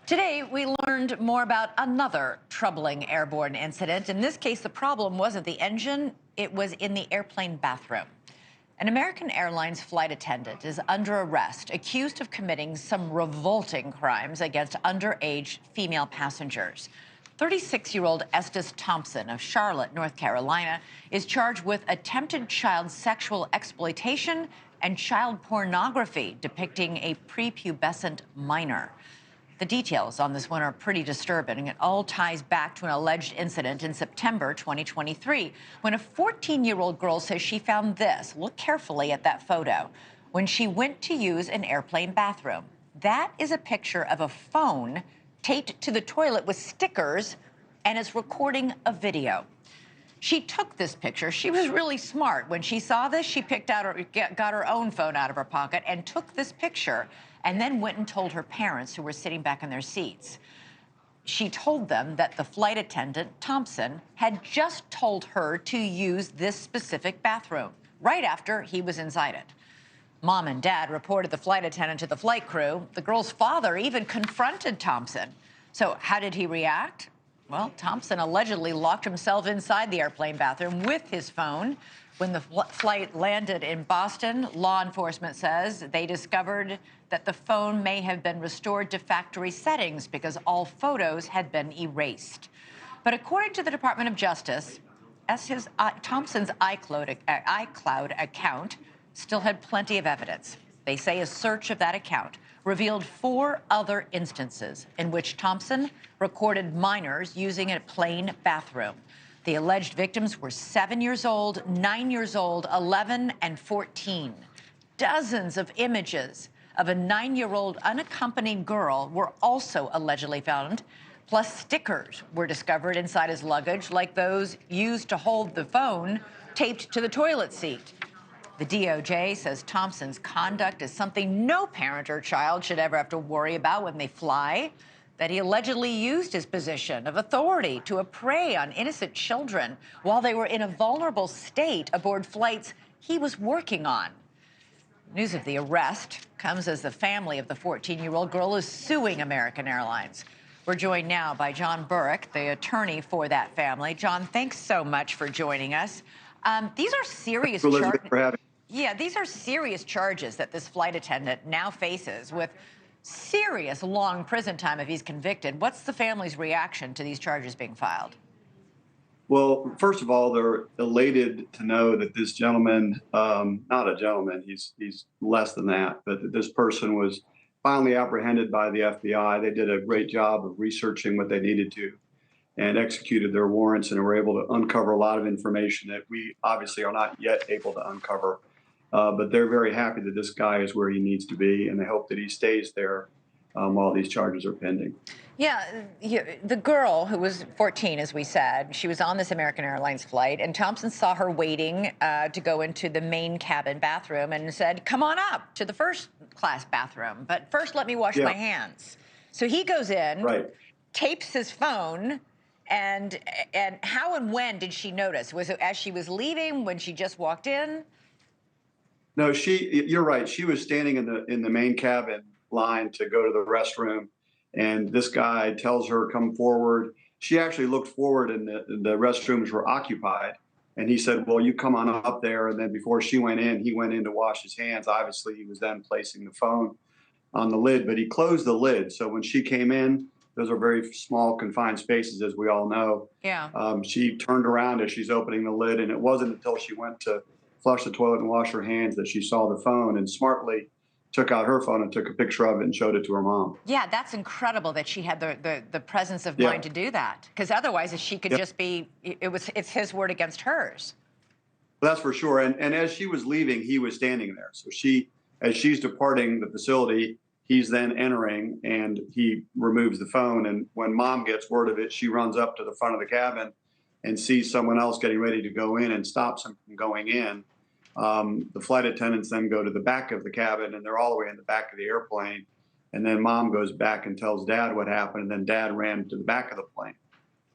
Today, we learned more about another troubling airborne incident. In this case, the problem wasn't the engine, it was in the airplane bathroom. An American Airlines flight attendant is under arrest, accused of committing some revolting crimes against underage female passengers. 36-year-old Estes Thompson of Charlotte, North Carolina, is charged with attempted child sexual exploitation and child pornography depicting a prepubescent minor. The details on this one are pretty disturbing. It all ties back to an alleged incident in September 2023 when a 14-year-old girl says she found this. Look carefully at that photo. When she went to use an airplane bathroom. That is a picture of a phone taped to the toilet with stickers, and it's recording a video. She took this picture. She was really smart. When she saw this, she got her own phone out of her pocket and took this picture and then went and told her parents, who were sitting back in their seats. She told them that the flight attendant, Thompson, had just told her to use this specific bathroom right after he was inside it. Mom and Dad reported the flight attendant to the flight crew. The girl's father even confronted Thompson. So how did he react? Well, Thompson allegedly locked himself inside the airplane bathroom with his phone. When the flight landed in Boston, law enforcement says they discovered that the phone may have been restored to factory settings because all photos had been erased. But according to the Department of Justice, Thompson's iCloud account still had plenty of evidence. They say a search of that account revealed 4 other instances in which Thompson recorded minors using a plain bathroom. The alleged victims were 7 years old, 9 years old, 11, and 14. Dozens of images of a 9-year-old unaccompanied girl were also allegedly found, plus stickers were discovered inside his luggage, like those used to hold the phone taped to the toilet seat. The DOJ says Thompson's conduct is something no parent or child should ever have to worry about when they fly, that he allegedly used his position of authority to prey on innocent children while they were in a vulnerable state aboard flights he was working on. News of the arrest comes as the family of the 14-year-old girl is suing American Airlines. We're joined now by John Buric, the attorney for that family. John, thanks so much for joining us. These are serious charges. Yeah, these are serious charges that this flight attendant now faces, with serious long prison time if he's convicted. What's the family's reaction to these charges being filed? Well, first of all, they're elated to know that this gentleman, not a gentleman, he's less than that, but that this person was finally apprehended by the FBI. They did a great job of researching what they needed to and executed their warrants and were able to uncover a lot of information that we obviously are not yet able to uncover. But they're very happy that this guy is where he needs to be, and they hope that he stays there while these charges are pending. Yeah, the girl, who was 14, as we said, she was on this American Airlines flight, and Thompson saw her waiting to go into the main cabin bathroom and said, "Come on up to the first class bathroom, but first let me wash my hands." So he goes in, tapes his phone, and how and when did she notice? Was it as she was leaving, when she just walked in? No, you're right. She was standing in the main cabin line to go to the restroom, and this guy tells her, "Come forward." She actually looked forward, and the restrooms were occupied. And he said, "Well, you come on up there." And then before she went in, he went in to wash his hands. Obviously, he was then placing the phone on the lid, but he closed the lid. So when she came in, those are very small, confined spaces, as we all know. Yeah. She turned around as she's opening the lid, and it wasn't until she went to flush the toilet and wash her hands that she saw the phone and smartly took out her phone and took a picture of it and showed it to her mom. Yeah, that's incredible that she had the presence of mind to do that, because otherwise she could just be, it's his word against hers. That's for sure. And as she was leaving, he was standing there. So as she's departing the facility, he's then entering and he removes the phone. And when mom gets word of it, she runs up to the front of the cabin and sees someone else getting ready to go in and stops him from going in. The flight attendants then go to the back of the cabin, and they're all the way in the back of the airplane. And then mom goes back and tells dad what happened, and then dad ran to the back of the plane.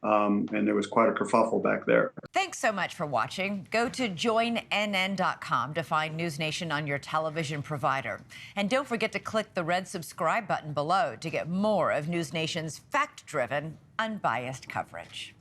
and there was quite a kerfuffle back there. Thanks so much for watching. Go to joinnn.com to find NewsNation on your television provider. And don't forget to click the red subscribe button below to get more of NewsNation's fact-driven, unbiased coverage.